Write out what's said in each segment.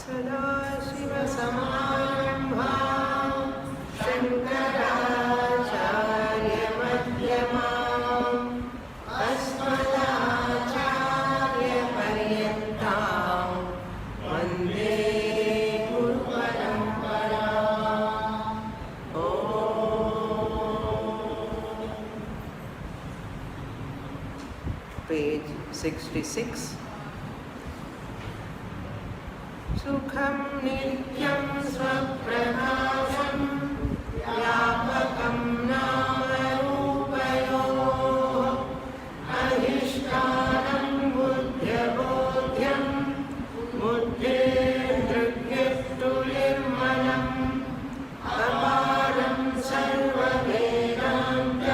सदाशिवसमारम्भां शङ्कराचार्यमध्यमाम् अस्मदाचार्यपर्यन्तां वन्दे गुरुपरम्पराम्। Page 66. सुखं नित्यं स्वप्रकाशं व्यापकं नामरूपयोः अधिष्ठानं बुद्ध्यबोध्यं बुद्धेर्दृग्यस्तु निर्मलम् अपारं सर्ववेदान्त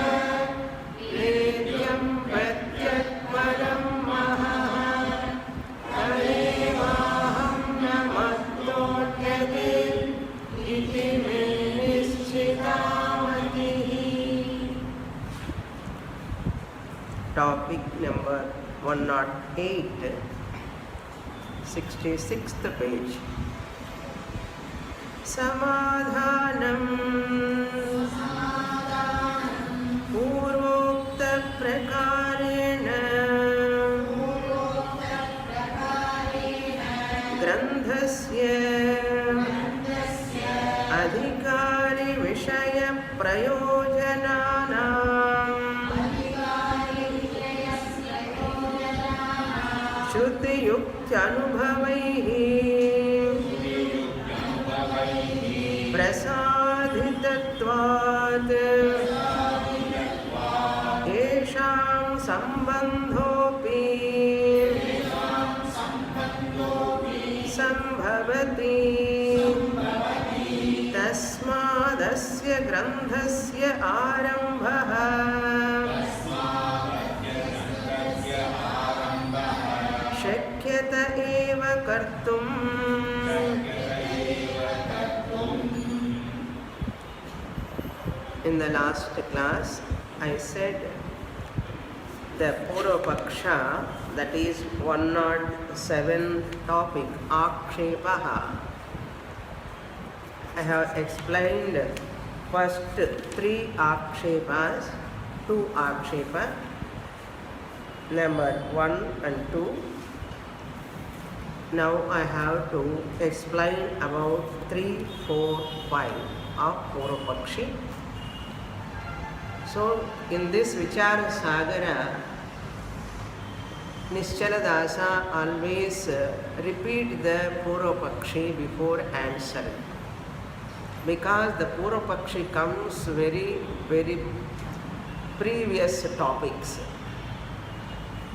वेद्यं प्रत्यक्परं महः तदेवाहं नमस्तोऽन्यते इति मे निश्चिता मतिः। Topic number 108, 66th page. समाधानं पूर्वोक्तप्रकारेण ग्रन्थस्य अधिकारिविषयप्रयोजनानां श्रुतियुक्त्यनुभवैः प्रसादितत्वात् येषां सम्बन्धोऽपि सम्भवति तस्मादस्य ग्रन्थस्य आरम्भः शक्यत एव कर्तुम्। In the last class, I said the Purva Paksha, that is 107 topic, Ākshepaha. I have explained first 3 Ākshepas, 2 Ākshepa, number 1 and 2. Now I have to explain about 3, 4, 5 of Purva Pakshi. So in this Vicharasagara, Nischala always repeat the Purva Pakshi before answering, because the Purva Pakshi comes very previous topics.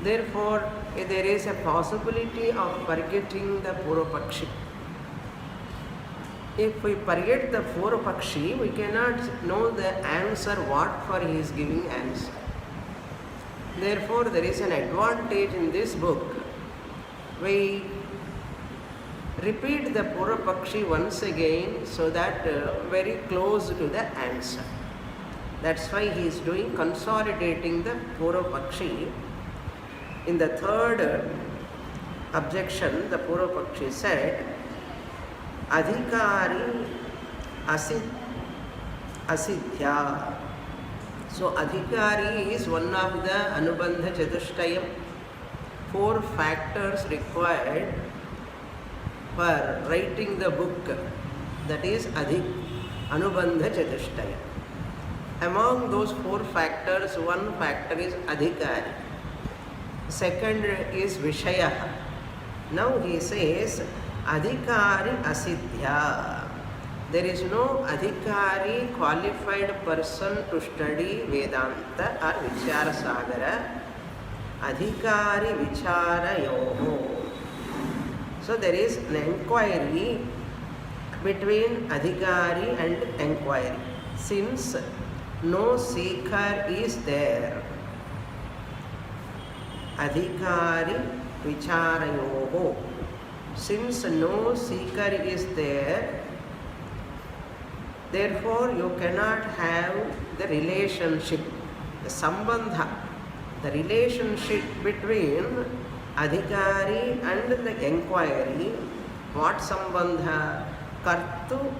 Therefore, there is a possibility of forgetting the Purva Pakshi. If we forget the Purva Pakshi, we cannot know the answer what for he is giving answer. Therefore, there is an advantage in this book. We repeat the Purva Pakshi once again so that very close to the answer. That's why he is doing consolidating the Purva Pakshi. In the third objection, the Purva Pakshi said, Adhikari asidhya. So Adhikari is one of the Anubandha Chatushtayam, 4 factors required for writing the book, that is Anubandha Chatushtayam. Among those 4 factors, one factor is Adhikari. Second is Vishaya. Now he says, Adhikari asidhya. There is no Adhikari, qualified person to study Vedanta or Vicharasagara. Adhikari Vicharayoho. So there is an inquiry between Adhikari and inquiry. Since no seeker is there, Adhikari Vicharayoho. Since no seeker is there, therefore you cannot have the relationship, the sambandha, the relationship between Adhikari and the inquiry What sambandha? Kartru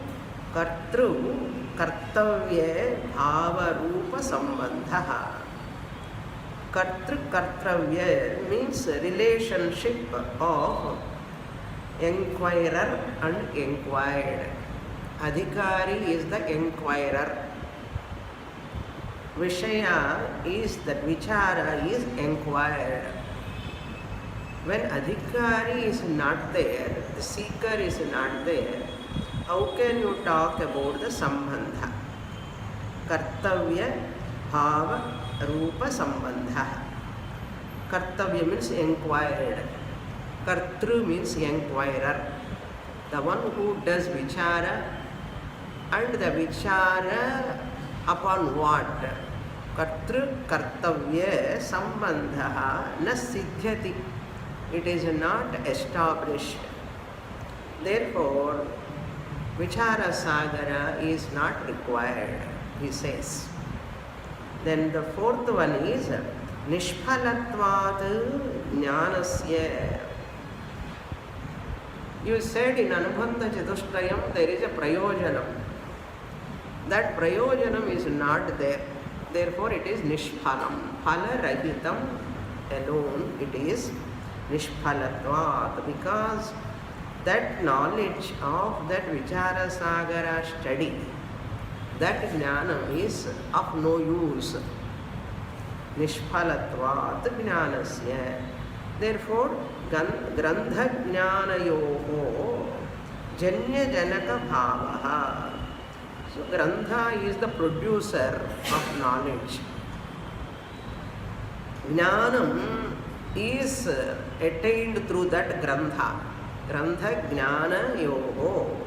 kartavya bhava rupa sambandha. Kartru kartavya means relationship of enquirer and enquired. Adhikari is the enquirer. Vishaya is that vichara is enquired. When adhikari is not there, the seeker is not there, how can you talk about the sambandha? Kartavya bhava rupa sambandha. Kartavya means inquired. Kartru means inquirer. The one who does vichara, and the vichara upon what? Kartru kartavya sambandha na siddhyati. It is not established. Therefore, Vicharasagara is not required, he says. Then the fourth one is Nishphalatvat Jnanasya. You said in Anubandha Chatushtayam there is a prayojanam. That prayojanam is not there. Therefore it is Nishphalam. Phala rahitam alone it is Nishphalatvat, because that knowledge of that Vicharasagara study, that jnanam is of no use. Nishphalatvat jnanasya. Therefore, grantha jnanayoho janya janaka bhavaha. So, grantha is the producer of knowledge. Jnanam is attained through that grantha. Grantha jnana yoho.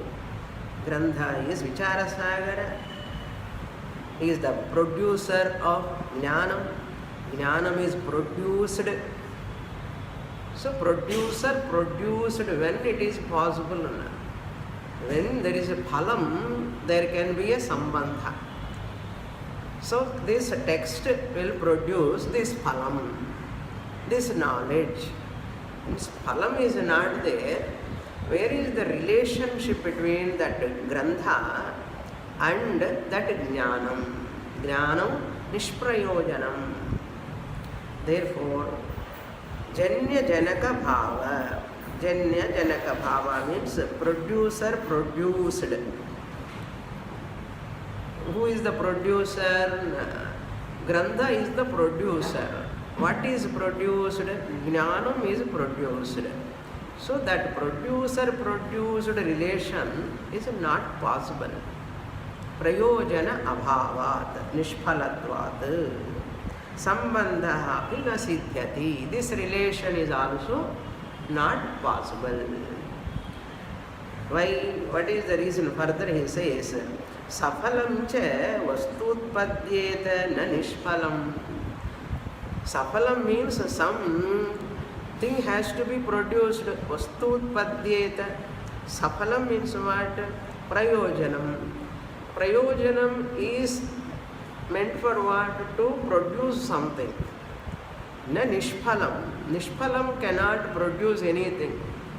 Grantha is Vicharasagara. He is the producer of jnanam. Jnanam is produced. So producer produced when it is possible. When there is a phalam, there can be a sambandha. So this text will produce this phalam, this knowledge. This phalam is not there. Where is the relationship between that grantha and that jnanam? Jnanam nishprayojanam. Therefore, janya janaka bhava. Janya janaka bhava means producer produced. Who is the producer? Grantha is the producer. What is produced? Jnanam is produced. So that producer-produced relation is not possible. Prayojana abhavat, nishphalatvat, sambandha api na siddhyati. This relation is also not possible. Why? What is the reason? Further he says, safalam cha vastutpadyeta na nishphalam. Safalam means some thing has to be produced. Vastutpadyeta. Safalam means what? Prayojanam. Prayojanam is meant for what? To produce something. Na nishphalam. Nishphalam cannot produce anything.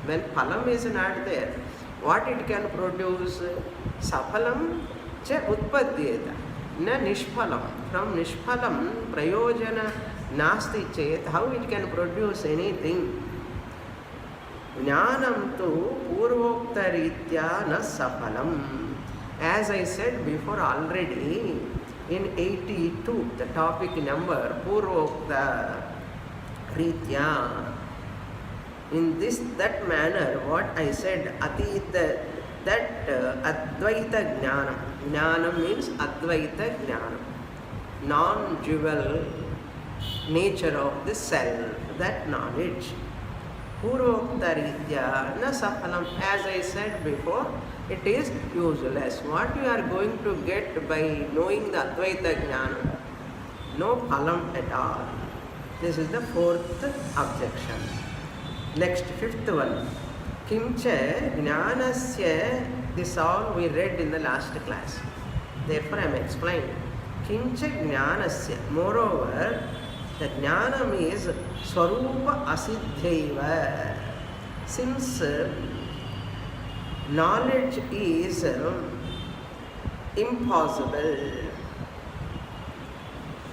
When phalam is not there, what it can produce? Safalam cha utpadyeta. Na nishphalam. From nishphalam, prayojana nasti chet, how it can produce anything? Jnanam tu purvokta ritya na safalam. As I said before already, in 82, the topic number, purvokta ritya. In that manner, what I said, atita, that Advaita Jnana. Jnana means Advaita Jnana. Non-dual nature of the self, that knowledge. Purvokta ritya na safalam. As I said before, it is useless. What you are going to get by knowing the Advaita Jnana? No phalam at all. This is the fourth objection. Next, fifth one. Kimcha jnanasya. This all we read in the last class. Therefore, I am explaining. Kimcha jnanasya. Moreover, the jnanam is swarupa asiddhaiva. Since knowledge is impossible.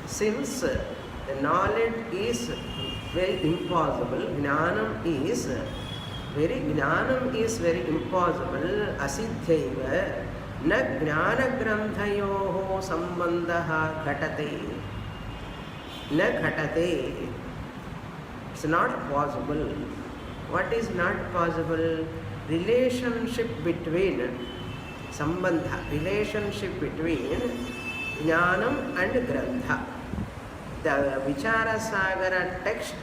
Since the knowledge is very impossible, jnanam is very impossible. Asiddhaiva na jnana-granthayoho sambandha ghatate. Na ghatate. It's not possible. What is not possible? Relationship between sambandha, relationship between jnanam and grantha. The Vicharasagara text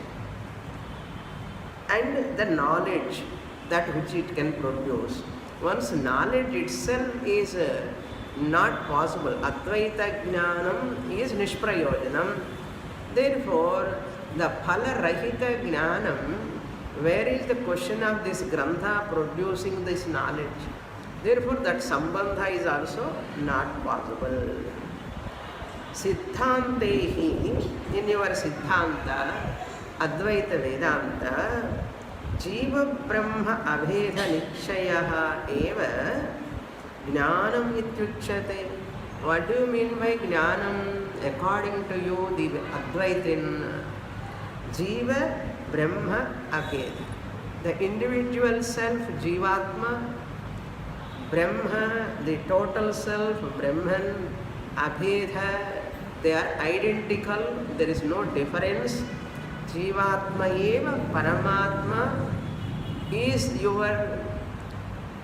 and the knowledge that which it can produce. Once knowledge itself is not possible, Advaita Jnanam is Nishprayojanam. Therefore, the Phala Rahita Jnanam, where is the question of this Grantha producing this knowledge? Therefore, that Sambandha is also not possible. Siddhantehi, in your Siddhanta, Advaita Vedanta, Jiva Brahma Abheda Nikshayaha Eva Jnanam Ityuchyate. What do you mean by Jnanam? According to you, the Advaitin, Jiva Brahma Abheda. The individual self, Jivatma, Brahma, the total self, Brahman, Abheda, they are identical, there is no difference. Jivatma eva Paramatma is your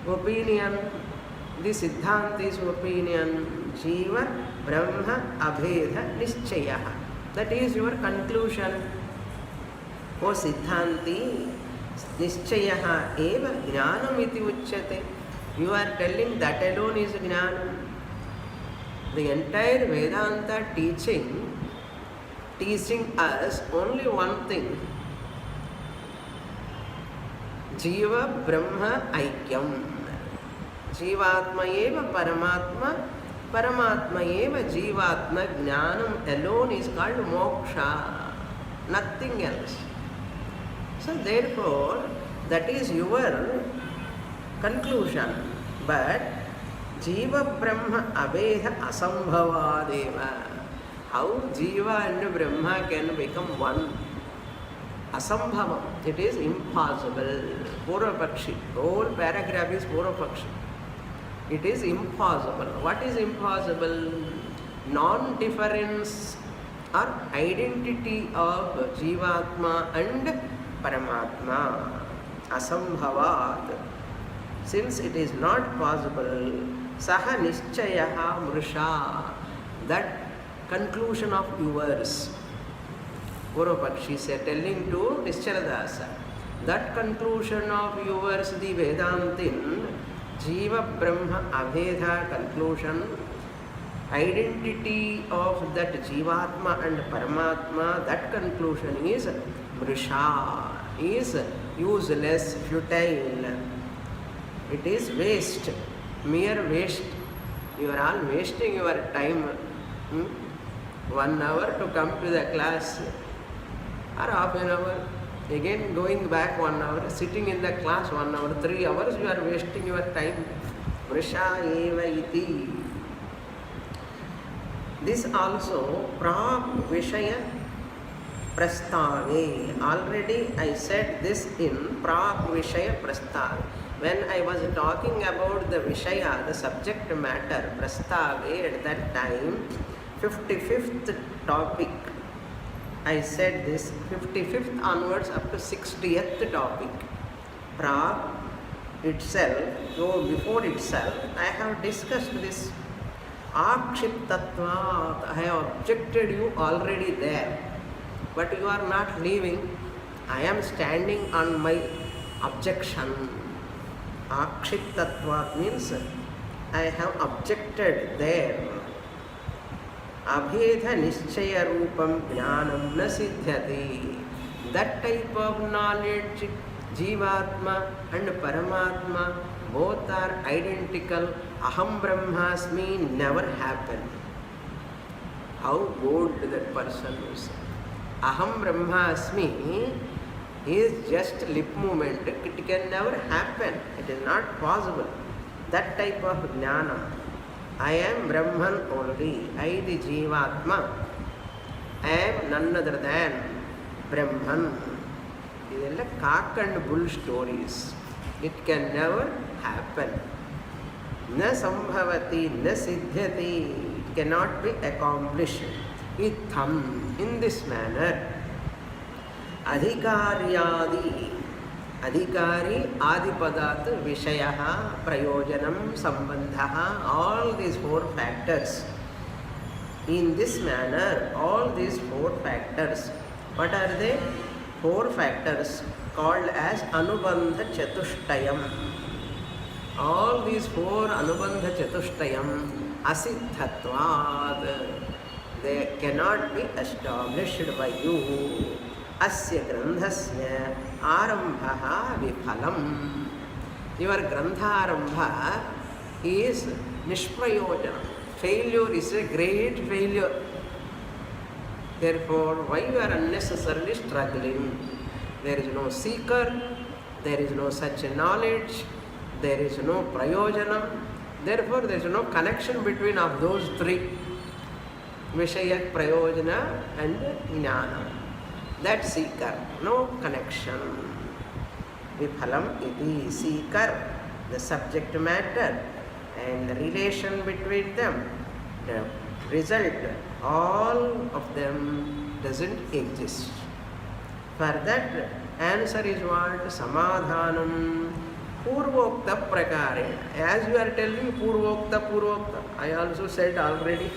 opinion, the Siddhanti's opinion. Jiva Brahma Abheda Nischaya. That is your conclusion. O Siddhanti, Nischaya eva Jnanam iti uchyate. You are telling that alone is Jnanam. The entire Vedanta teaching us only one thing. Jiva Brahma Aikyam. Jivatma eva Paramatma. Paramatma eva Jivatma. Jnanam alone is called Moksha. Nothing else. So therefore, that is your conclusion. But Jiva Brahma Abheda Asambhavadeva. How Jiva and Brahma can become one? Asambhavam. It is impossible. Purvapakshi. The whole paragraph is Purvapakshi. It is impossible. What is impossible? Non-difference or identity of Jivatma and Paramatma. Asambhavad. Since it is not possible, Saha Nischayaha Mrisha. That conclusion of yours, Purvapakshi said, telling to Nischaladasa, that conclusion of yours, the Vedantin, Jiva Brahma Abheda conclusion, identity of that Jivatma and Paramatma, that conclusion is Mrisha, is useless, futile. It is waste, mere waste. You are all wasting your time. 1 hour to come to the class, or half an hour, again going back 1 hour, sitting in the class 1 hour, 3 hours, you are wasting your time. Vrisha eva iti. This also Prag Vishaya Prastave. Already I said this in Prag Vishaya Prastave. When I was talking about the Vishaya, the subject matter, Prastave, at that time, 55th topic, I said this, 55th onwards up to 60th topic. Prag itself, so before itself, I have discussed this. Akshiptatvat, I have objected you already there, but you are not leaving. I am standing on my objection. Akshiptatvat means I have objected there. Abheda Nischaya Rupam Jnanam Na Siddhyati. That type of knowledge, Jivatma and Paramatma, both are identical. Aham Brahmasmi never happened. How bold that person is. Aham Brahmasmi He is just lip movement. It can never happen. It is not possible. That type of jnana. I am Brahman only. I, the Jivatma, am none other than Brahman. These are like cock and bull stories. It can never happen. Na sambhavati, na siddhyati. It cannot be accomplished. Itham, in this manner. Adhikaryadi. Adhikari, Adipadat, Vishayaha, Prayojanam, Sambandhaha, all these four factors. In this manner, all these four factors, what are they? Four factors called as Anubandha Chatushtayam. All these four Anubandha Chatushtayam, Asiddhatvad, they cannot be established by you. Asya grandhasya arambhaha viphalam. Your grandharambha is nishprayojana. Failure is a great failure. Therefore, why you are unnecessarily struggling? There is no seeker, there is no such knowledge, there is no prayojanam. Therefore, there is no connection between of those three. Vishaya, prayojana and jnana. That seeker, no connection. Viphalam iti, seeker, the subject matter and the relation between them, the result, all of them doesn't exist. For that answer is what? Samadhanam purvokta prakarena. As you are telling purvokta, I also said already.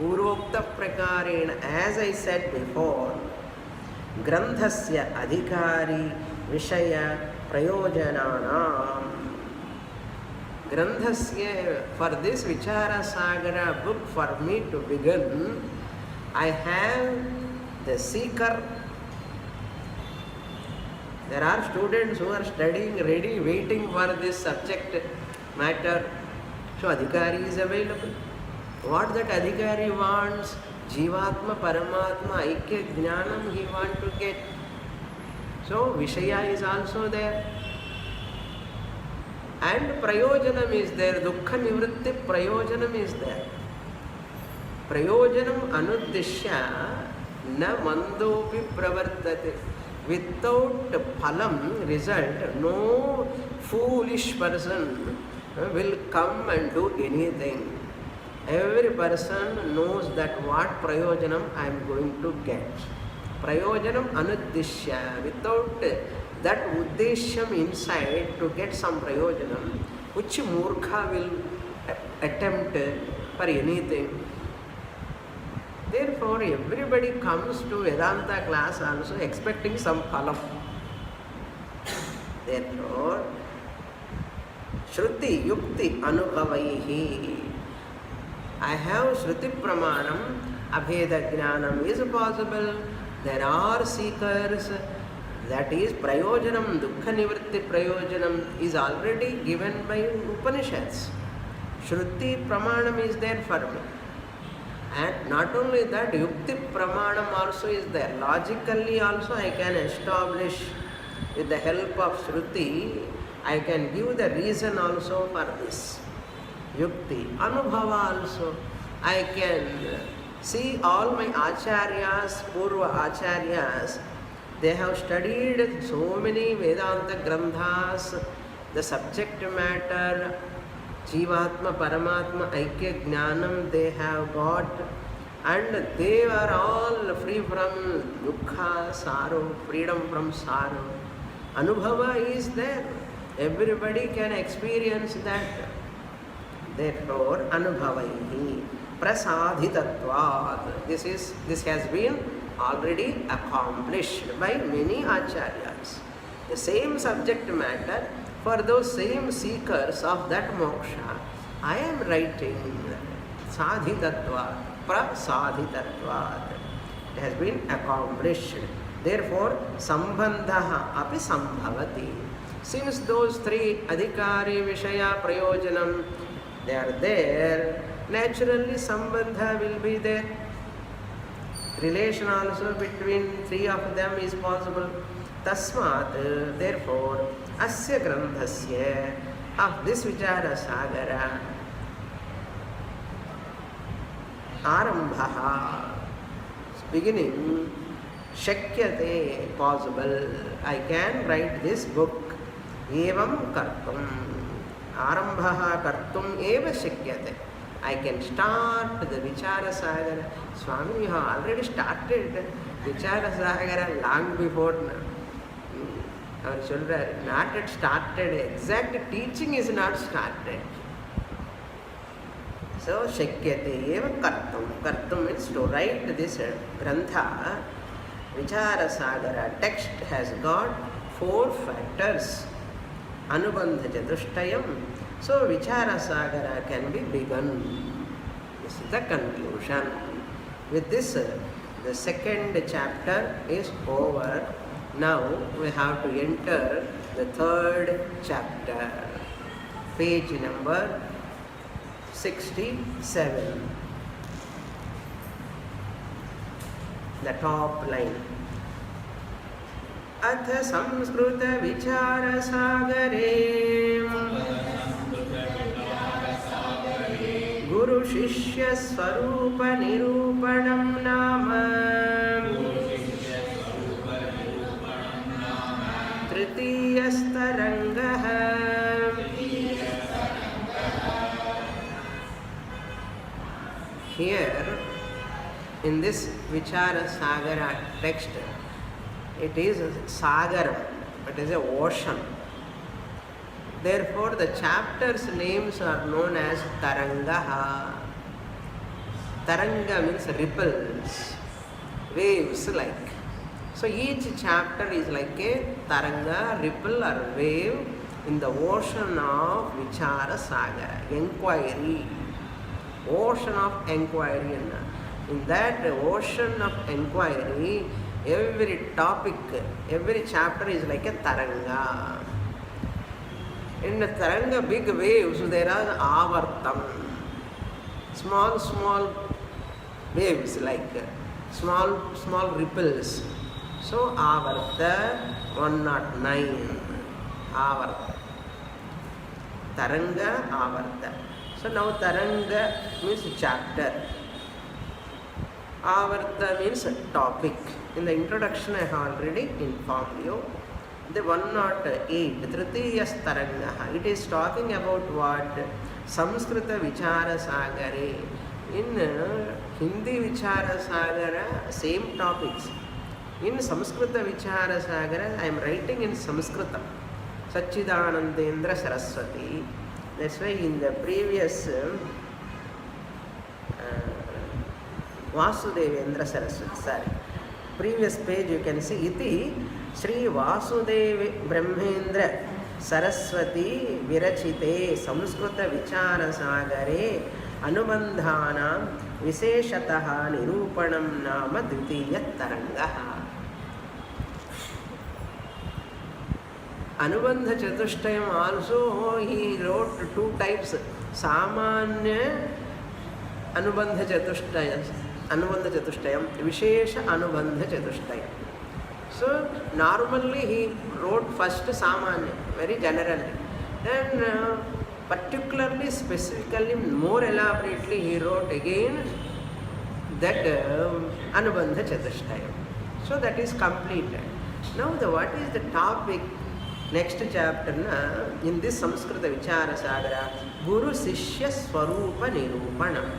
Purvokta prakarena, as I said before, granthasya adhikari vishaya prayojananam. Granthasya, for this Vicharasagara book for me to begin, I have the seeker. There are students who are studying ready, waiting for this subject matter. So adhikari is available. What that adhikari wants, Jivatma, Paramatma, Aikya, Jnanam, he wants to get. So Vishaya is also there. And Prayojanam is there, Dukkha Nivritti Prayojanam is there. Prayojanam Anuddishya na mandopi pravartate. Without phalam, result, no foolish person will come and do anything. Every person knows that what prayojanam I am going to get. Prayojanam anuddishya, without that uddeshyam inside to get some prayojanam, which murkha will attempt for anything. Therefore, everybody comes to Vedanta class also expecting some phalam. Therefore, Shruti Yukti Anubhavaihi. I have Shruti Pramanam, Abheda Jnanam is possible. There are seekers. That is Prayojanam, Dukkha Nivritti Prayojanam is already given by Upaniṣads. Shruti Pramanam is there for me. And not only that, Yukti Pramanam also is there. Logically also I can establish with the help of Shruti, I can give the reason also for this. Yukti, Anubhava also. I can see all my ācaryas, Purva ācaryas, they have studied so many Vedānta granthas, the subject matter, Jivatma, Paramatma, Aikya, Jnanam they have got, and they are all free from dukkha, sorrow, freedom from sorrow. Anubhava is there. Everybody can experience that. Therefore, Anubhavaihi prasadhitatvad. This has been already accomplished by many acharyas. The same subject matter for those same seekers of that moksha, I am writing sadhitatvad, prasadhitatvad. It has been accomplished. Therefore, sambandhaha api sambhavati. Since those three adhikari, vishaya, prayojanam, they are there, naturally sambandha will be there. Relation also between three of them is possible. Tasmat, therefore, asya granthasya, of this Vicharasagara, arambhaha, beginning, shakyate, possible, I can write this book, evam kartum, arambhaha kartum eva shakyate. I can start the Vicharasagara. Swami, you have already started Vicharasagara long before. Our children not yet started. Exact teaching is not started. So, shakyate eva kartum. Kartum means to write this grantha. Vicharasagara text has got 4 factors. Anubandha chatushtayam. So, Vicharasagara can be begun. This is the conclusion. With this, the second chapter is over. Now, we have to enter the third chapter. Page number 67. The top line. Atha Sanskṛta Vicharasagare Guru Shishya Swarupa Nirupanam Nama Tritiyastarangaha. Here, in this Vicharasagara text, it is Sagaram, it is an ocean. Therefore, the chapters' names are known as Tarangaha. Taranga means ripples, waves like. So, each chapter is like a Taranga, ripple or wave in the ocean of Vicharasagara, inquiry. Ocean of inquiry. In that ocean of inquiry, every topic, every chapter is like a Taranga. In the Taranga big waves, there are avartam, small waves like small ripples. So avarta 109, avarta. Taranga, avarta. So now Taranga means chapter. Avarta means topic. In the introduction I have already informed you. The 108, Tritiyastaranga, it is talking about what? Sanskṛta Vicharasagare. In Hindi Vicharasagara, same topics. In Sanskṛta Vicharasagara, I am writing in Sanskṛta. Satchidanandendra Saraswati. That's why in the previous Vasudevendra Saraswati, sorry. Previous page you can see iti Sri Vasudeva Brahmendra Saraswati Virachite Sanskṛta Vicharasagare Anubandhanam Visheshataha Nirupanam Nama Dvitiyat Tarangaha. Anubandha Chatushtayam also he wrote 2 types. Samanya Anubandha Chatushtayam, Vishesha Anubandha Chatushtayam. So normally he wrote first Samanya, very generally. Then particularly, specifically, more elaborately he wrote again that Anubandha Chatushtayam. So that is completed. Now what is the topic? Next chapter in this Sanskṛta Vicharasagara, Guru Sishya Swarupa Nirupanam.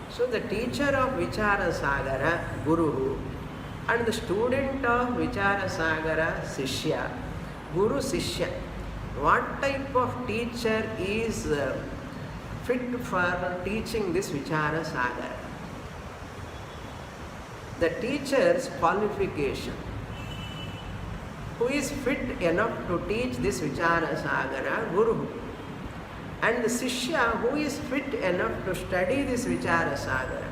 So the teacher of Vicharasagara, Guru, and the student of Vicharasagara, Sishya. Guru Sishya. What type of teacher is fit for teaching this Vicharasagara? The teacher's qualification. Who is fit enough to teach this Vicharasagara? Guru. And the Sishya, who is fit enough to study this Vicharasagara?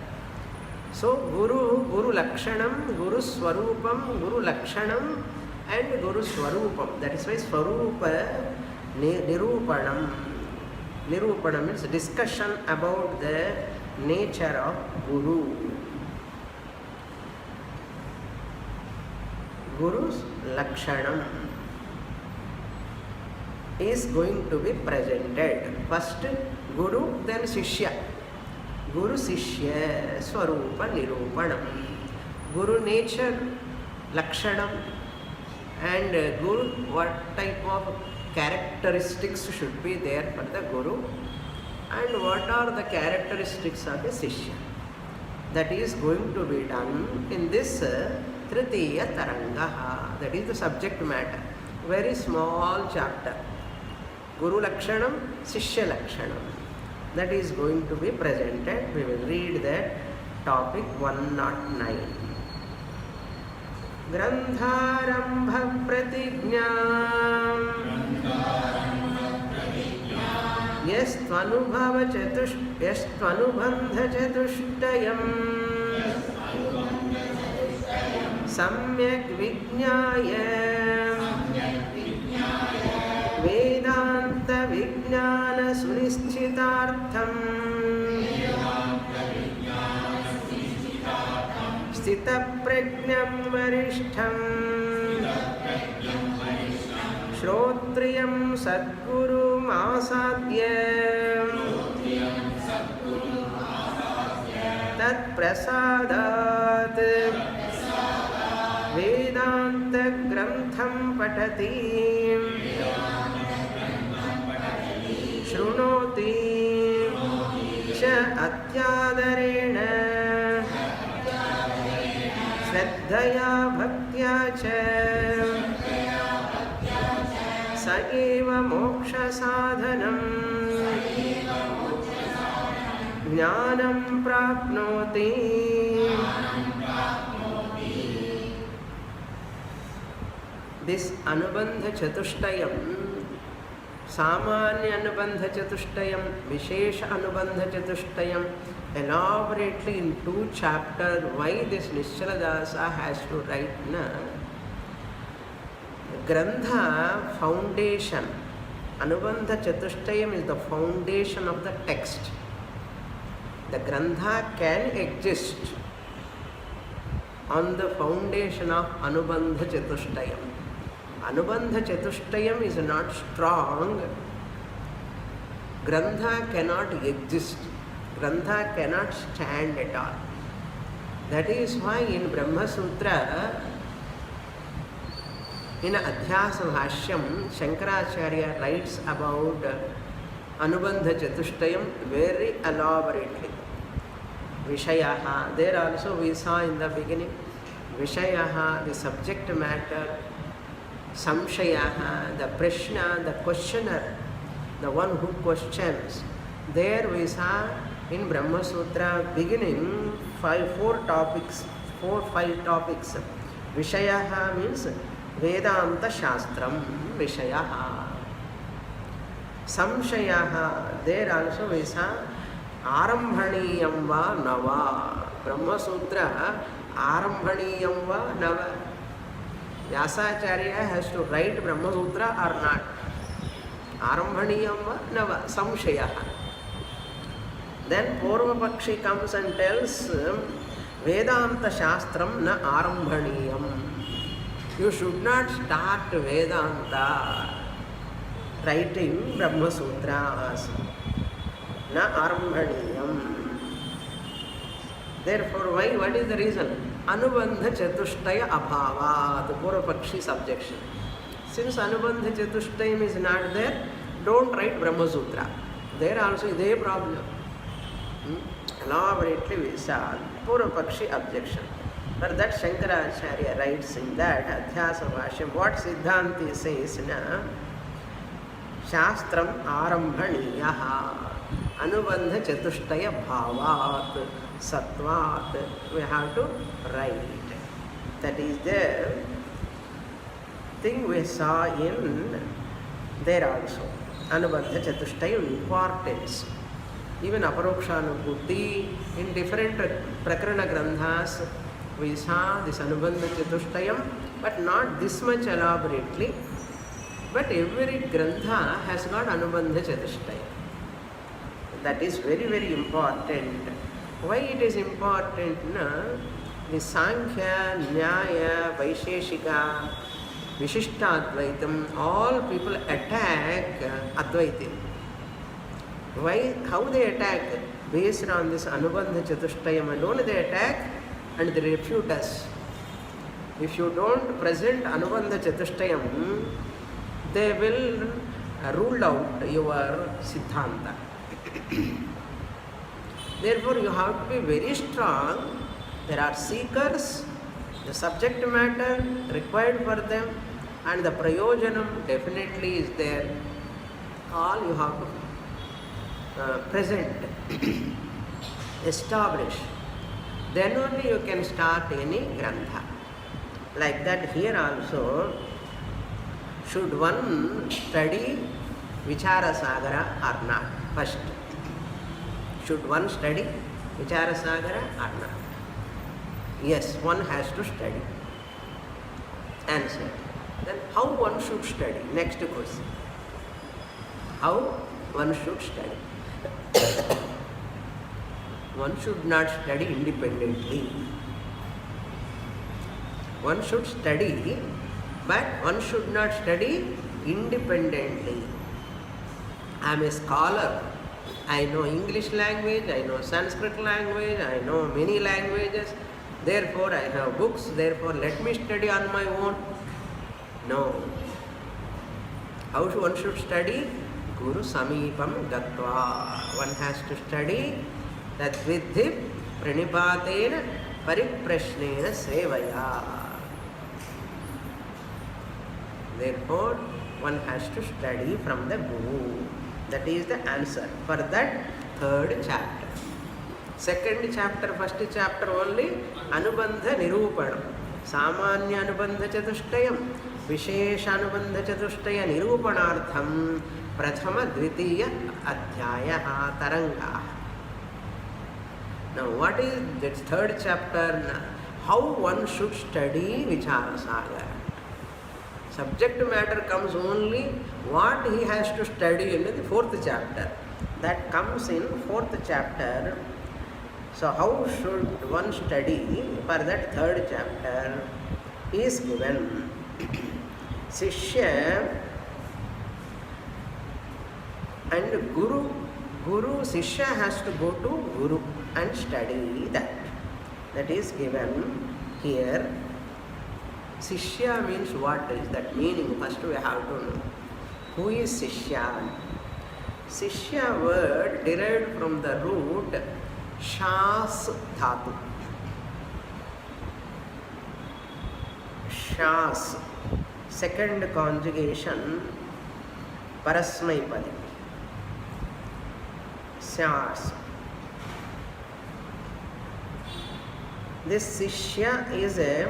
So, Guru Lakshanam, Guru Swarupam, Guru Lakshanam and Guru Swarupam. That is why Swarupa Nirupanam. Nirupanam means discussion about the nature of Guru. Guru's Lakshanam is going to be presented. First Guru, then Shishya. Guru Shishya Swarupa Nirupanam. Guru nature, Lakshanam, and Guru, what type of characteristics should be there for the Guru, and what are the characteristics of a Shishya. That is going to be done in this Tritiya Tarangaha. That is the subject matter. Very small chapter. Guru Lakshanam, Shishya Lakshanam. That is going to be presented. We will read that topic 109. Grantharambha Pratignyam Yastvanubhava Yastvanubandha Chatushtayam Samyak Vijñāya Vedānta Vijñāna Sunischitārtham Sthita Prajñam Varishtham Shrotriyam Sadguru Māsadhyam Tat Prasadat Vedānta Grantham Patati Shrunoti Cha Atyadarena Shraddhaya Bhaktya Cha Saeva Moksha Sadhanam Jnanam Prapnoti. This Anubandha Chatushtayam, Samanya Anubandha Chatushtayam, Vishesha Anubandha Chatushtayam, elaborately in 2 chapters why this Nischala Dasa has to write na Grantha foundation. Anubandha Chatushtayam is the foundation of the text. The Grantha can exist on the foundation of Anubandha Chatushtayam. Anubandha Chatushtayam is not strong. Grantha cannot exist. Grantha cannot stand at all. That is why in Brahma Sutra, in Adhyasa Bhashyam, Shankaracharya writes about Anubandha Chatushtayam very elaborately. Vishayaha, there also we saw in the beginning, Vishayaha, the subject matter, Samshayaha, the Prashna, the questioner, the one who questions. There we saw in Brahma Sutra beginning 4 topics, 4-5 topics. Vishayaha means Vedānta Shastram, Vishayaha. Samshayaha, there also we saw Arambhaniyam va Nava. Brahma Sutra Arambhaniyam va Nava. Vyasacharya has to write Brahma Sutra or not. Arambhaniyam va Nava, Samshayaha. Then Purva Pakshi comes and tells Vedānta Shastram na Arambhaniyam. You should not start Vedanta writing Brahma Sutras. Na Arambhaniyam. Therefore, why? What is the reason? Anubandha Chatushtaya Abhava, the Purvapakshis objection. Since Anubandha Chatushtayam is not there, don't write Brahma Sutra. There also is a problem. Elaborately we saw Purvapakshi objection. For that Shankaracharya writes in that Adhyasa Bhashyam, what Siddhanti says na Shastram Arambhaniyaha Anubandha Chatushtaya Bhavat Sattvat, we have to write. That is the thing we saw in there also. Anubandha Chatushtaya importance. Even Aparokshanubhuti, in different Prakaraṇa-granthas, we saw this Anubandha Chatushtayam, but not this much elaborately. But every grantha has got Anubandha Chatushtayam. That is very, very important. Why it is important? The Sānkhya, Nyāya, Vaisheshika, Vishishtadvaitam, all people attack Advaitam. Why? How they attack? Based on this Anubandha Chatushtayam alone they attack and they refute us. If you don't present Anubandha Chatushtayam, they will rule out your Siddhanta. Therefore, you have to be very strong. There are seekers, the subject matter required for them, and the prayojanam definitely is there. All you have to present, establish. Then only you can start any grantha. Like that here also, should one study Vicharasagara or not? First, should one study Vicharasagara or not? Yes, one has to study. Answer. Then how one should study? Next question. How one should study? One should not study independently. One should study, but one should not study independently. I am a scholar. I know English language, I know Sanskṛt language, I know many languages. Therefore, I have books, therefore let me study on my own. No. How one should study? Guru Samīpam Gatva. One has to study that Vidhi Pranipatena Pariprashnena Sevaya. Therefore, one has to study from the Guru. That is the answer for that third chapter. Second chapter, first chapter only Anubandha Nirupanam. Samanya Anubandha Chatushtayam, Vishesha Anubandha Chatushtaya Nirupanartham, Prathama Dvitiya Adhyaya Taranga. Now, what is that third chapter? How one should study Vicharasagara. Subject matter comes only what he has to study in the fourth chapter. That comes in fourth chapter. So how should one study for that third chapter is given. Sishya and Guru. Sishya has to go to Guru and study that. That is given here. Sishya means what is that meaning? First we have to know. Who is Sishya? Sishya word derived from the root Shas Dhatu. Shas, second conjugation, Parasmaipadi. Shas. This Sishya is a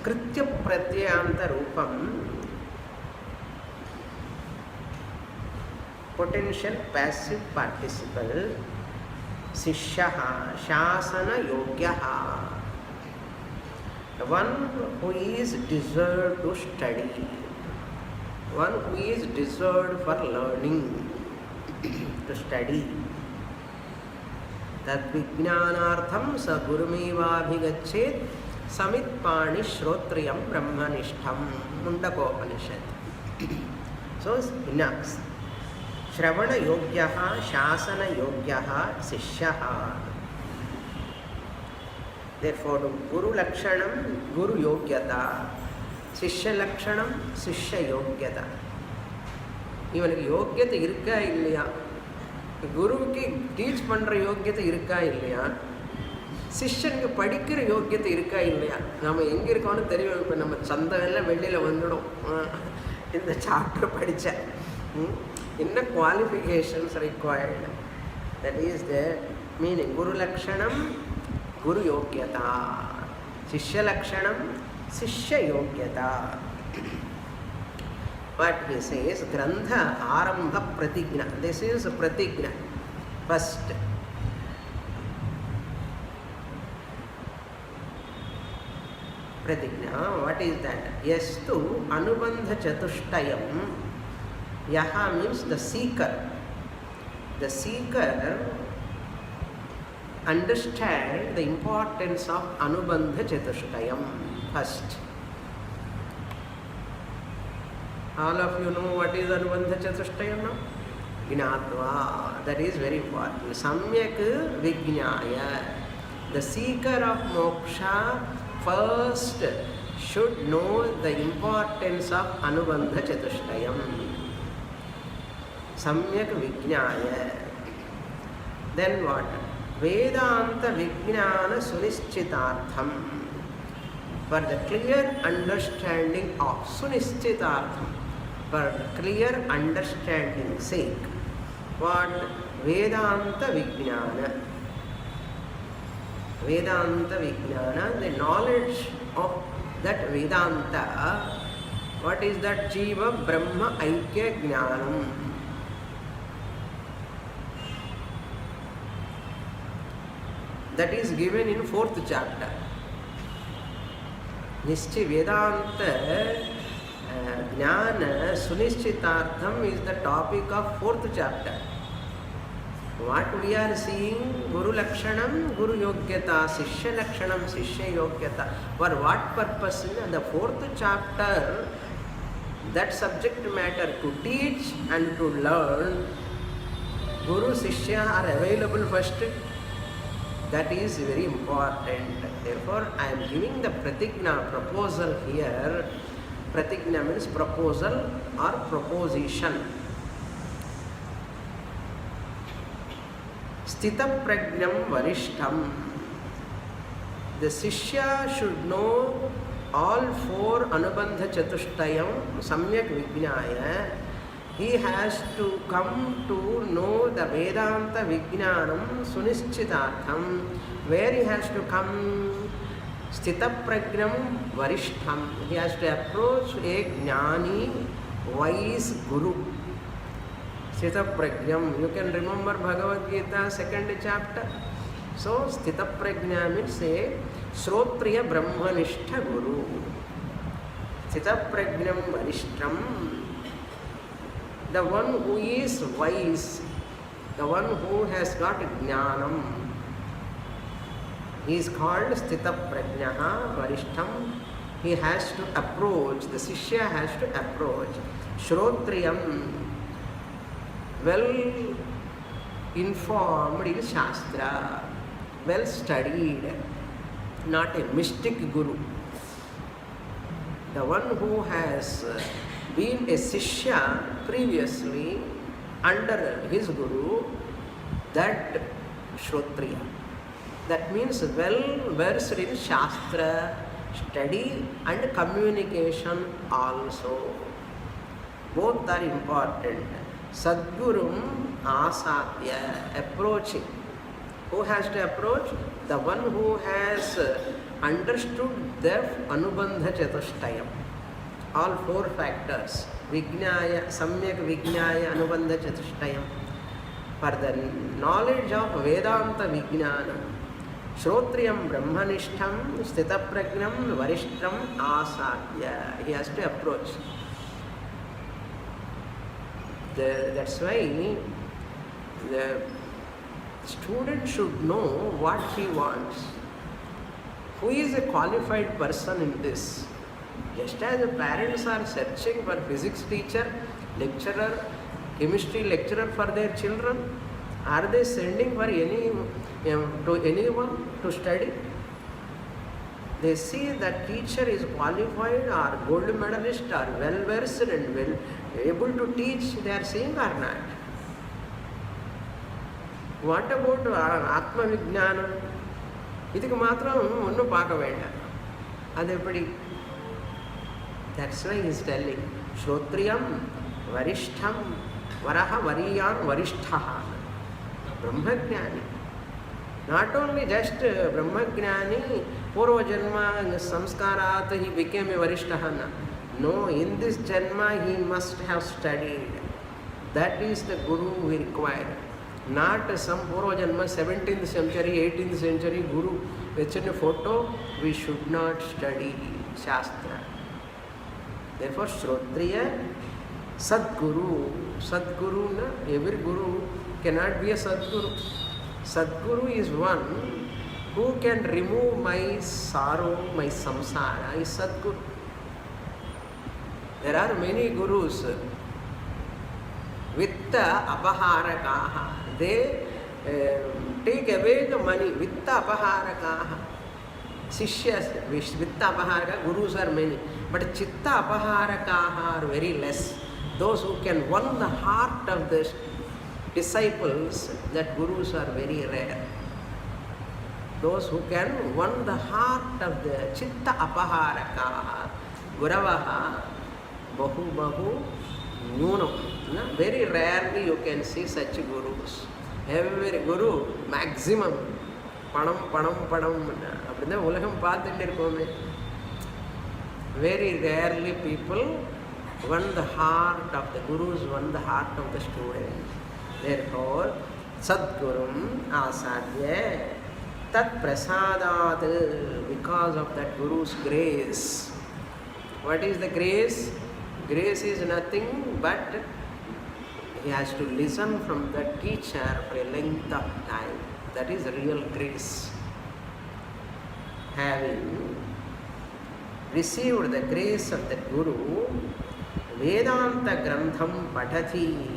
Kritya Pratyayanta Rupam, potential passive participle, Sishyaha, Shasana Yogyaha, the one who is deserved to study, one who is deserved for learning, to study. Tad vijnanartham sa gurumeva bhigachet samitpani shrotriyam brahmanishtham Mundakopanishad. So enough. Shravana yogyaha, shasana yogyaha, sishyaha. Therefore, Guru Lakshanam, Guru Yogyata, Sishya Lakshanam, Sishya Yogyata. Even Yogyata irka illaya. Guru ki teach pandra Yogyata irka illaya. Sishyan ku padikira Yogyata irka illaya. Nama enga irukonu theriyum ipo nama chanda ella vellila vandudum. In the chapter padicha. In the qualifications required. That is the meaning. Guru Lakshanam, Guru Yogyata. Sishya Lakshanam, Sishya Yogyata. What he says, Grantha Arambha Pratigna. This is Pratigna. First. Pratigna, what is that? Yastu Anubandha Chatushtayam. Yaha means the seeker. The seeker understand the importance of Anubandha Chatushtayam first. All of you know what is Anubandha Chatushtayam now? Gnātva, that is very important. Samyak Vijñāya. The seeker of moksha first should know the importance of Anubandha Chatushtayam. Samyak Vijñāya. Then what? Vedānta Vijñāna Sunischitārtham. For the clear understanding of Sunischitārtham, for clear understanding sake. What? Vedānta Vijñāna. Vedānta Vijñāna, the knowledge of that Vedānta. What is that? Jiva Brahma Aikya Jnanam. That is given in 4th chapter. Nishchi Vedānta Jnana Sunischitārtham is the topic of 4th chapter. What we are seeing, Guru Lakshanam, Guru Yogyata, Sishya Lakshanam, Sishya Yogyata. For what purpose? In the 4th chapter, that subject matter to teach and to learn, Guru, Sishya are available first. That is very important. Therefore, I am giving the pratigna, proposal here. Pratigna means proposal or proposition. Sthita pragnam varishtham. The Sishya should know all 4 Anubandha Chatushtayam Samyak Vijñāya. He has to come to know the Vedānta Vijñānam Sunischitārtham. Where he has to come? Sthita pragnam varishtham. He has to approach a jnani, wise guru. Sthita pragnam. You can remember Bhagavadgītā 2nd chapter. So Sthita prajna means a Shrotriya Brahmanishtha Guru. Sthita pragnam varishtham. The one who is wise, the one who has got jnanam, he is called Sthita Prajnaha Varishtham. He has to approach, the Sishya has to approach. Shrotriyam, well informed in Shastra, well studied, not a mystic Guru. The one who has been a Sishya previously under his Guru, that Shrotriya. That means well versed in Shastra, study and communication also. Both are important. Sadgurum Asatya, approaching. Who has to approach? The one who has understood the Anubandha Chatushtayam. All 4 factors. Vijñāya, Samyak Vijñāya, Anubandha Chatushtayam. For the knowledge of Vedānta Vijñāna, Shrotriyam Brahmanishtham, Sthita Pragnam, Varishtham, Asatya. He has to approach. That's why the student should know what he wants. Who is a qualified person in this? Just as the parents are searching for physics teacher, lecturer, chemistry lecturer for their children, are they sending for anyone to study? They see that teacher is qualified or gold medalist or well versed and well able to teach, they are saying or not. What about Atma Vijnanam? Idhukku matram onnu paaka venda. Adeppadi? That's why he is telling Shrotriyam Varishtham Varaha Variyam Varishtaha. Brahmajnani. Not only just Brahmajnani, Purva Janma Samskarat he became a Varishtaha. No, in this Janma he must have studied. That is the Guru we require. Not some Purva Janma 17th century, 18th century Guru. It's in a photo, we should not study Shastra. Therefore, Shrotriya, Sadguru. Sadguru, every Guru cannot be a Sadguru. Sadguru is one who can remove my sorrow, my samsara, is Sadguru. There are many gurus. Vitta apaharakaha. They take away the money. Vitta apaharakaha. Sishyas, vitta apaharaka, gurus are many. But chitta apaharakaha are very less. Those who can win the heart of the disciples, that gurus are very rare. Those who can win the heart of the chitta apaharakaha, guravaha, bahu bahu nyūnam. Very rarely you can see such gurus. Every guru, maximum, padam, padam, padam. Appadina ulagam paathuட்டு இருக்கோமே. Very rarely people won the heart of the gurus, won the heart of the student. Therefore, Sadgurum Asadya Tat Prasadat, because of that Guru's grace. What is the grace? Grace is nothing but he has to listen from the teacher for a length of time. That is real grace. Having received the grace of the Guru, Vedānta Grantham Patati.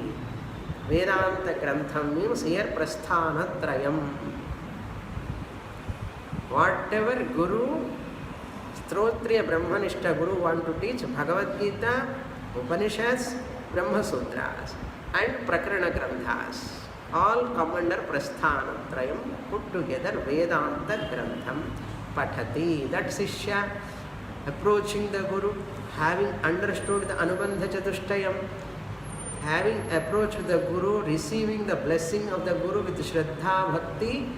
Vedānta Grantham means here Prasthanatrayam. Whatever Guru, Strotriya Brahmanishta Guru want to teach, Bhagavadgītā, Upaniṣads, Brahma Sutras and Prakaraṇa-granthas, all come under Prasthanatrayam, put together Vedānta Grantham Patati. That Sishya approaching the Guru, having understood the Anubandha Chatushtayam, having approached the Guru, receiving the blessing of the Guru with Shraddha Bhakti,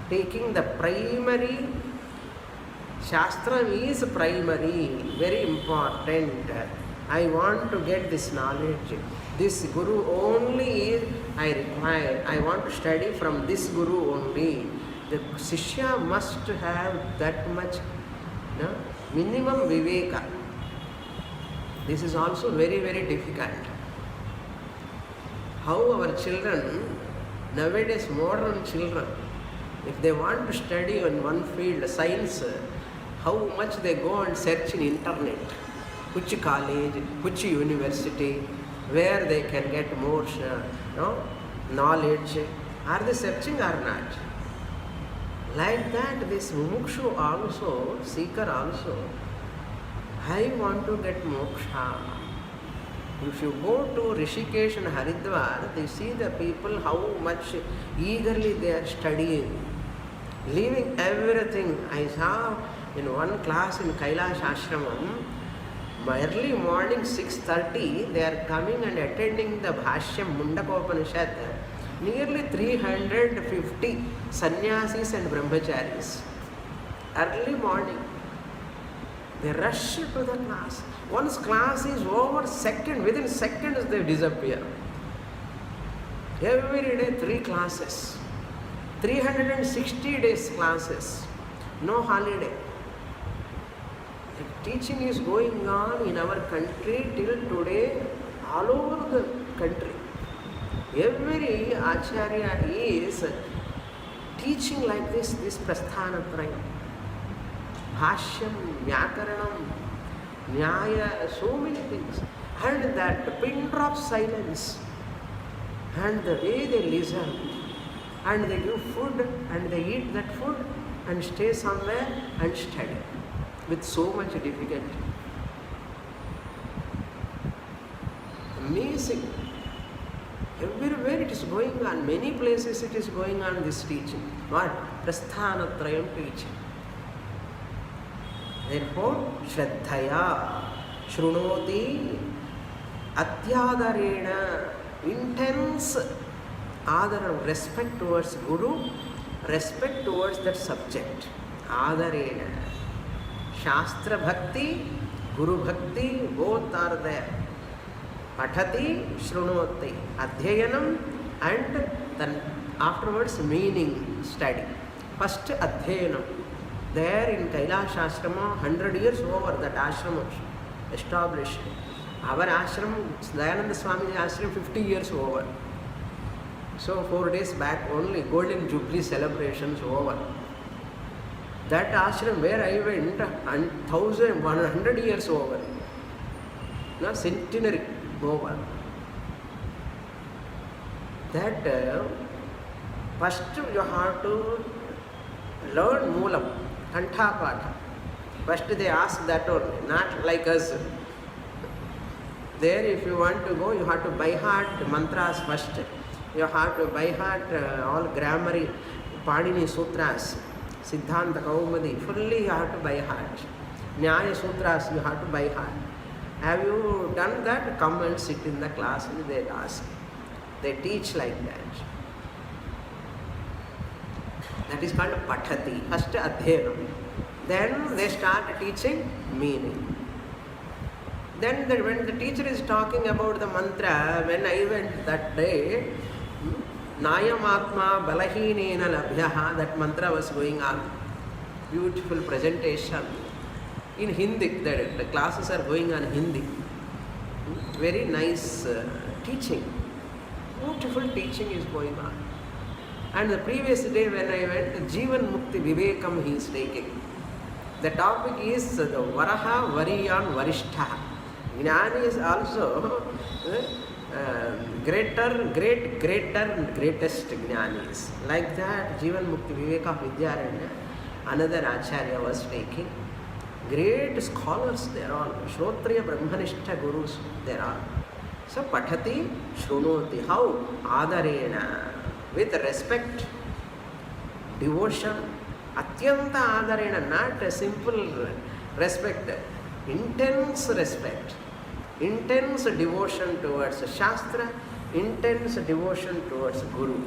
taking the primary, Shastram is primary, very important. I want to get this knowledge. This Guru only is I require. I want to study from this Guru only. The Sishya must have that much minimum viveka. This is also very, very difficult. How our children, nowadays modern children, if they want to study in one field, science, how much they go and search in internet, which college, which university, where they can get more knowledge. Are they searching or not? Like that, this mumukshu also, seeker also, I want to get moksha. If you go to Rishikesh and Haridwar, they see the people how much eagerly they are studying, leaving everything. I saw in one class in Kailash Ashramam, early morning 6:30, they are coming and attending the Bhashyam Mundaka nearly 350 sannyasis and brahmacharis. Early morning, they rush to the class. Once class is over, within seconds they disappear. Every day 3 classes, 360 days classes, no holiday. The teaching is going on in our country till today, all over the country. Every ācarya is teaching like this prasthanatrayam. Bhashyam, Vyakaranam, Nyāya, so many things. And that pin drop silence. And the way they listen. And they give food and they eat that food and stay somewhere and study with so much difficulty. Amazing. Everywhere it is going on. Many places it is going on, this teaching. What? Prasthanatrayam teaching. Therefore, Shraddhaya, Shrunoti, Atyadarena, intense adara, respect towards Guru, respect towards that subject. Adarena. Shastra Bhakti, Guru Bhakti, both are there. Patati, Shrunoti, Adhyayanam, and then afterwards meaning study. First Adhyayanam. There in Kailash Ashrama, 100 years over that ashram established. Our ashram, Dayānanda Swamini ashram, 50 years over. So 4 days back only, Golden Jubilee celebrations over. That ashram where I went, 100 years over. Now centenary over. That first you have to learn Moolam, Kanthapada. First they ask that only, not like us. There if you want to go, you have to by heart mantras first. You have to by heart all grammar, Panini Sutras, Siddhanta Kaumadi, fully you have to by heart. Nyāya Sutras you have to by heart. Have you done that? Come and sit in the class and they ask. They teach like that. That is called Pathati, first Adhyanam. Then they start teaching meaning. Then when the teacher is talking about the mantra, when I went that day, Nayam Atma Balahinena Labhyaha, that mantra was going on. Beautiful presentation. In Hindi, the classes are going on Hindi. Very nice teaching. Beautiful teaching is going on. And the previous day when I went, Jivan Mukti Vivekam he is taking. The topic is the Varaha, Variyan, Varishtha. Jnana is also greatest Jnanis. Like that, Jivan Mukti Viveka Vidyaranya, another ācarya was taking. Great scholars they are all. Shrotriya Brahmanishta Gurus they are all. So Pathati Shrunoti. How? Adarena. With respect, devotion, Atyanta Adarena, not a simple respect, intense respect, intense devotion towards Shastra, intense devotion towards Guru.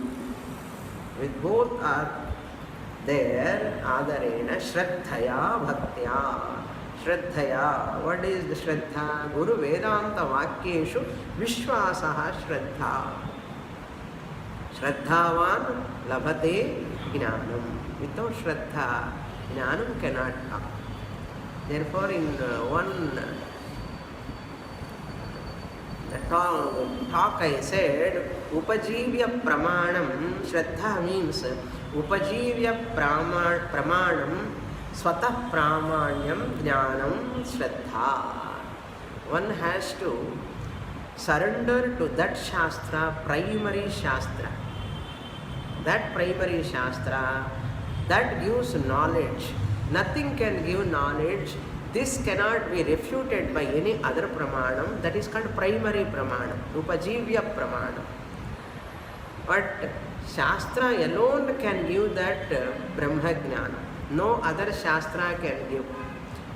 With both are there, Adarena, Shraddhaya, Bhaktya. Shraddhaya, what is the Shraddha? Guru Vedānta Vakyeshu Vishwasaha Shraddha. Shraddhavan labhate jnanam. Without Shraddha, jnanam cannot come. Therefore, in one talk I said, Upajivya Pramanam, Shraddha means Upajivya Pramanam, Swatah Pramanyam, Jnanam, Shraddha. One has to surrender to that Shastra, primary Shastra. That primary Shastra, that gives knowledge. Nothing can give knowledge. This cannot be refuted by any other pramanam. That is called primary pramanam, upajivya pramanam. But Shastra alone can give that Brahma Jnana. No other Shastra can give.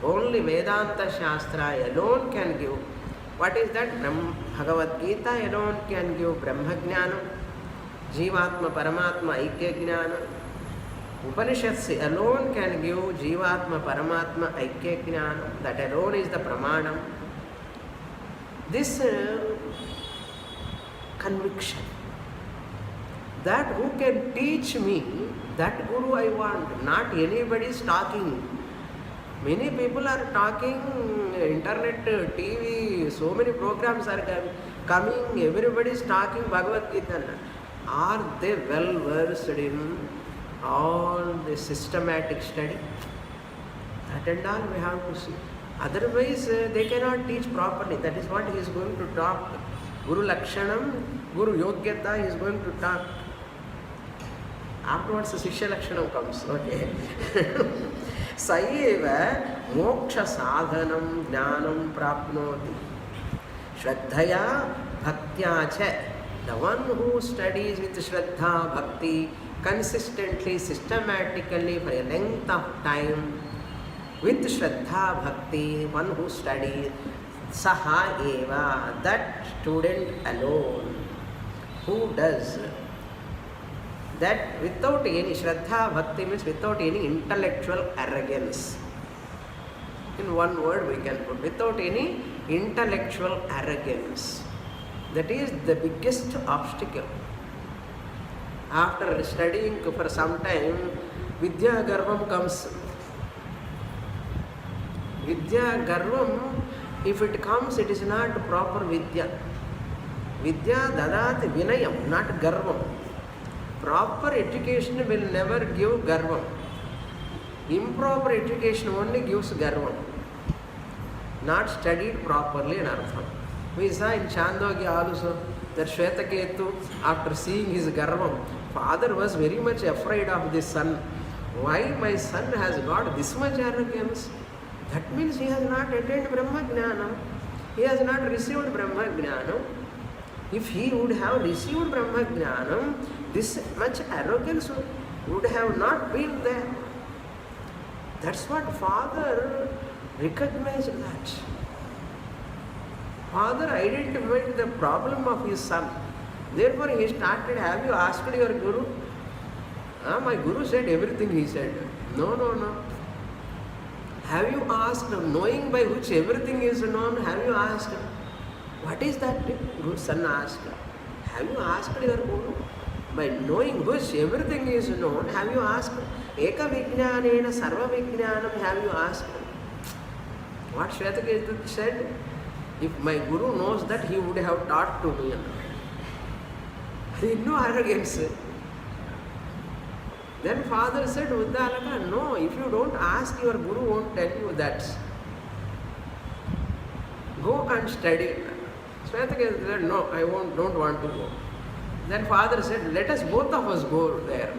Only Vedanta Shastra alone can give. What is that? Bhagavadgītā alone can give Brahma Jnana. Jivatma Paramatma Aikya Jnana. Upaniṣads alone can give Jivatma Paramatma Aikya Jnana. That alone is the Pramanam. This conviction that who can teach me, that Guru I want, not anybody is talking. Many people are talking, internet, TV, so many programs are coming, everybody is talking Bhagavadgītā. Are they well versed in all the systematic study? That and all we have to see. Otherwise, they cannot teach properly. That is what he is going to talk. Guru Lakshanam, Guru Yogyata is going to talk. Afterwards, Sishya Lakshanam comes. Okay. Saeva Moksha Sadhanam Jnanam Prapnoti. Shraddhaya Bhaktya Cha. The one who studies with Shraddha, Bhakti, consistently, systematically for a length of time, with Shraddha, Bhakti, one who studies, Saha Eva, that student alone, who does that without any Shraddha, Bhakti means without any intellectual arrogance. In one word we can put, without any intellectual arrogance. That is the biggest obstacle. After studying for some time, Vidya Garvam comes. Vidya Garvam, if it comes, it is not proper Vidya. Vidya Dadati Vinayam, not Garvam. Proper education will never give garvam. Improper education only gives garvam. Not studied properly in Artham. We saw in Chandogya also that Shvetaketu, after seeing his garvam, father was very much afraid of the son. Why my son has got this much arrogance? That means he has not attained Brahma-jnana. He has not received Brahma-jnana. If he would have received Brahma-jnana, this much arrogance would have not been there. That's what father recognized that. Father identified the problem of his son. Therefore he started, have you asked your guru? My guru said everything he said. No. Have you asked, knowing by which everything is known, have you asked? What is that? Guru son asked. Have you asked your guru? By knowing which everything is known, have you asked? Eka vijnanena sarva vijnanam, have you asked? What Shvetaketu said? If my guru knows that, he would have taught to me. There is no arrogance. Then father said, Uddalaka, no, if you don't ask, your guru won't tell you that. Go and study. Shvetaketu said, no, I don't want to go. Then father said, let us both of us go there.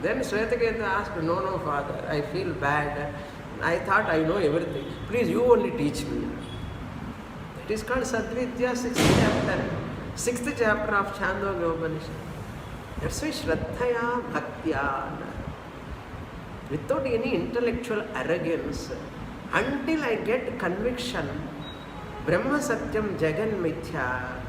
Then Shvetaketu asked, no, father, I feel bad. I thought I know everything. Please, you only teach me. It is called Sadvidya, 6th chapter of Chandogya Upanishad. That's why Shraddhaya Bhaktya. Without any intellectual arrogance, until I get conviction, Brahma Satyam Jagan Mithya,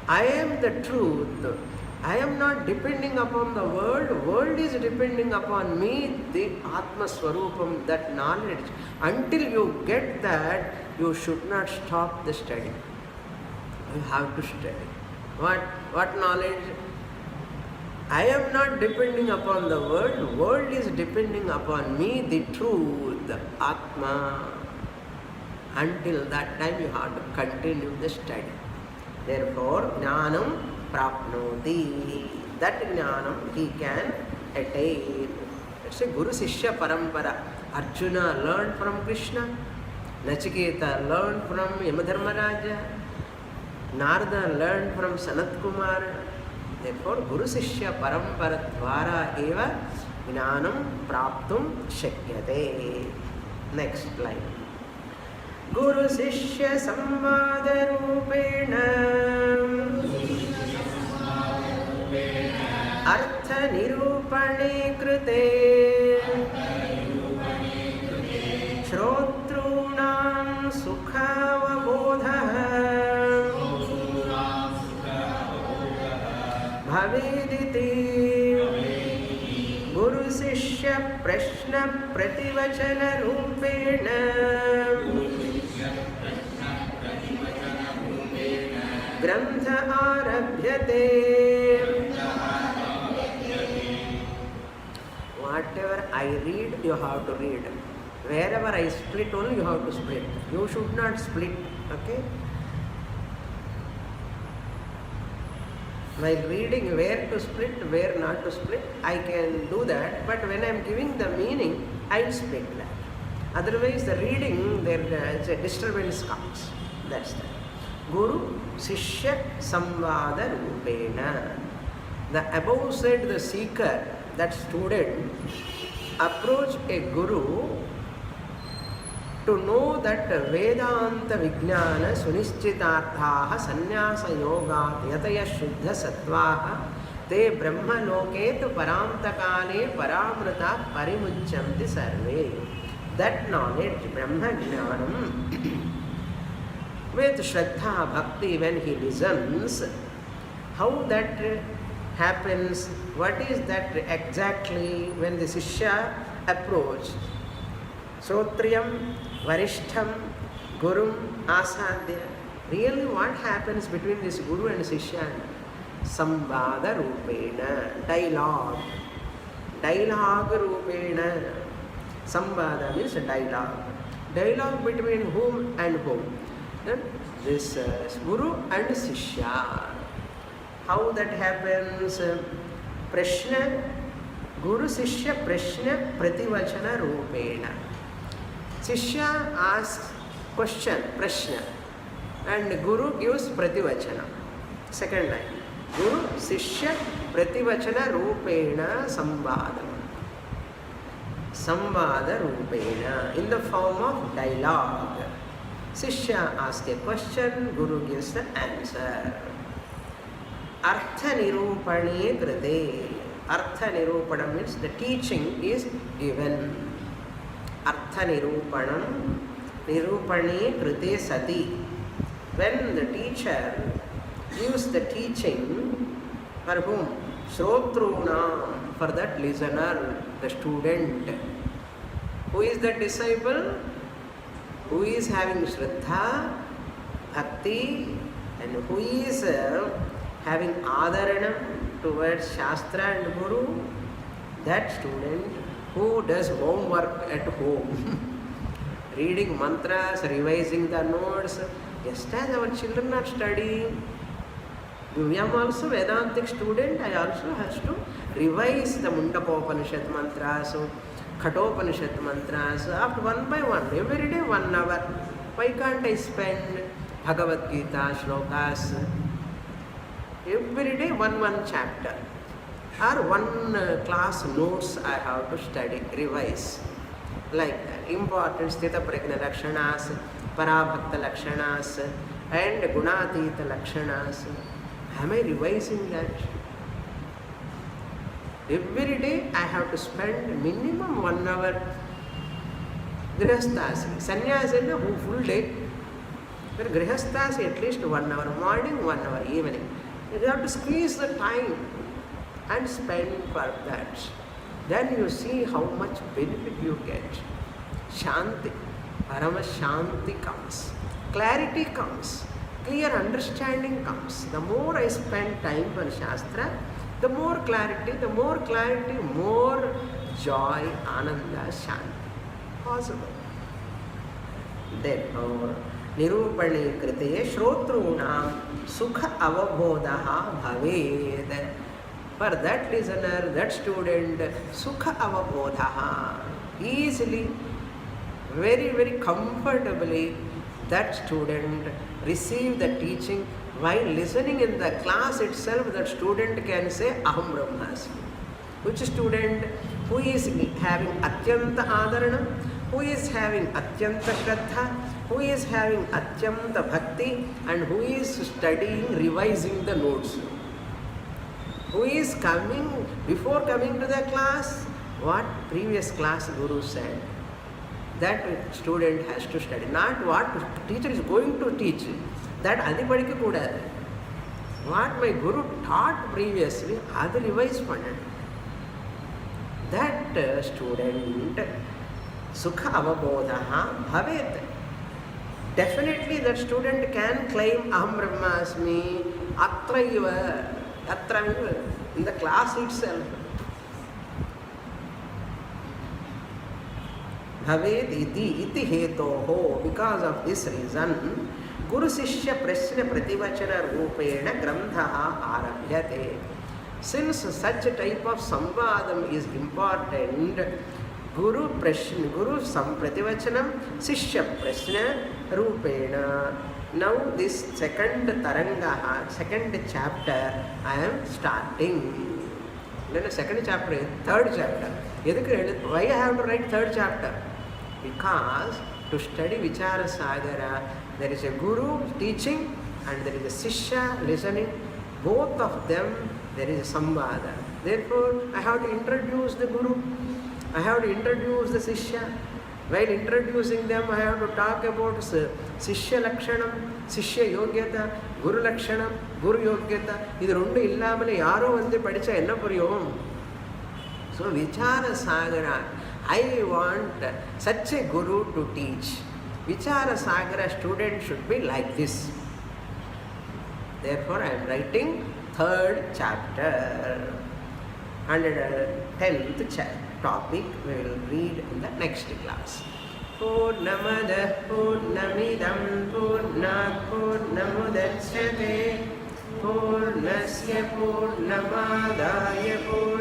I am the truth. I am not depending upon the world is depending upon me, the Atma Swarupam, that knowledge. Until you get that, you should not stop the study. You have to study. What knowledge? I am not depending upon the world is depending upon me, the truth, the Atma. Until that time you have to continue the study. Therefore, Jnanam Prapnoti. That Jnanam he can attain. It's a Guru Sishya Parampara. Arjuna learned from Krishna. Nachiketa learned from Yamadharmaraja. Narada learned from Sanat Kumar. Therefore, Guru Sishya Parampara Dvara eva Jnanam Praptum Shakyate. Next line. Guru Sishya Samvada Rupena Artha Nirupane Krute Shrotrunam Sukhavabodha Bhavediti Guru Sishya Prashna Prativachana Rupena Grantha Arabhyate. Whatever I read, you have to read. Wherever I split, only you have to split. You should not split. Okay? While reading where to split, where not to split, I can do that. But when I am giving the meaning, I will split that. Otherwise, the reading, there is a disturbance comes. That's that. Guru Sishya Samvada Rupena. The above said the seeker, that student, approach a guru to know that Vedānta Vijnana Sunischchitārthaha Sannyasa Yoga Yataya Shuddha Sattvaha Te Brahma Loketu Paramtakale Paramrita Parimucchanti Sarve. That knowledge, Brahma Jnanam, with Shraddha Bhakti, when he listens, how that happens, what is that exactly when the Sishya approach? Srotriyam, Varishtham, Gurum, Asadhya. Really what happens between this Guru and Sishya? Samvada Rupena, dialogue. Dialogue Rupena. Samvada means dialogue. Dialogue between whom and whom? Then this Guru and Sishya. How that happens? Prashna, Guru Sishya Prashna Prativachana Rupena. Sishya asks question, Prashna, and Guru gives Prativachana. Second line. Guru Sishya Prativachana Rupena Samvadam. Samvada Rupena, in the form of dialogue. Sishya asks a question, Guru gives the answer. Artha Nirupane Krite. Artha Nirupana means the teaching is given. Artha Nirupanam Nirupane Krite Sati. When the teacher gives the teaching, for whom? Shrotruna, for that listener, the student. Who is the disciple? Who is having Shraddha, Bhakti, and who is having Ādharanam towards Shastra and Guru? That student who does homework at home, reading mantras, revising the notes, just as our children are studying. I am also Vedantic student, I also has to revise the Mundakopanishad mantras, Khatopaniṣad mantras, after one by one, every day 1 hour. Why can't I spend Bhagavadgītā shlokas? Every day one chapter. Or one class notes I have to study, revise. Like that. Important Sthita Prajna Lakshanas, Parabhakta Lakshanas, and Gunatita Lakshanas. Am I revising that? Every day I have to spend minimum 1 hour. Grihasthasi. Sannyasi is a full day. But Grihasthasi at least 1 hour. Morning, 1 hour, evening. You have to squeeze the time and spend for that. Then you see how much benefit you get. Shanti, Parama Shanti comes. Clarity comes. Clear understanding comes. The more I spend time for Shastra, the more clarity, more joy, Ananda, Shanti possible. Therefore, Nirupane Krite Shrotrunam Sukha Avabodha Bhaved. For that listener, that student, Sukha Avabodha, easily, very comfortably, that student receive the teaching. While listening in the class itself, that student can say, Aham Brahmasmi. Which student? Who is having Atyanta Ādharanam, who is having Atyanta Shraddha, who is having Atyanta Bhakti, and who is studying, revising the notes. Who is coming, before coming to the class, what previous class Guru said. That student has to study. Not what teacher is going to teach. That adipadikku kudadu. What my Guru taught previously, adu revise pannadu. That student, Sukha Avabodha Bhavet. Definitely that student can claim Aham Brahmasmi, Atraiva, in the class itself. Bhavet iti hetoho. Because of this reason, Guru Sishya Prashna Prativachana Rupena Granthaha Arabhyate. Since such type of Samvadam is important, Guru Prativachanam Sishya Prashna Rupena. Now this second Taranga, second chapter, I am starting. Then the second chapter, third chapter. Why I have to write third chapter? Because to study Vicharasagara, there is a Guru teaching and there is a Sishya listening. Both of them, there is a Samvada. Therefore, I have to introduce the Guru. I have to introduce the Sishya. While introducing them, I have to talk about Sishya Lakshanam, Sishya Yogyata, Guru Lakshanam, Guru Yogyata. This rendu illamale yaro vande padicha enna puriyum. So Vicharasagara, I want such a Guru to teach. Vicharasagara student should be like this. Therefore, I am writing third chapter. 110th topic we will read in the next class. Purnamada Purnamidam Purnat Purnamudachyate पूर्णस्य पूर्णमादाय पूर्णमेवावशिष्यते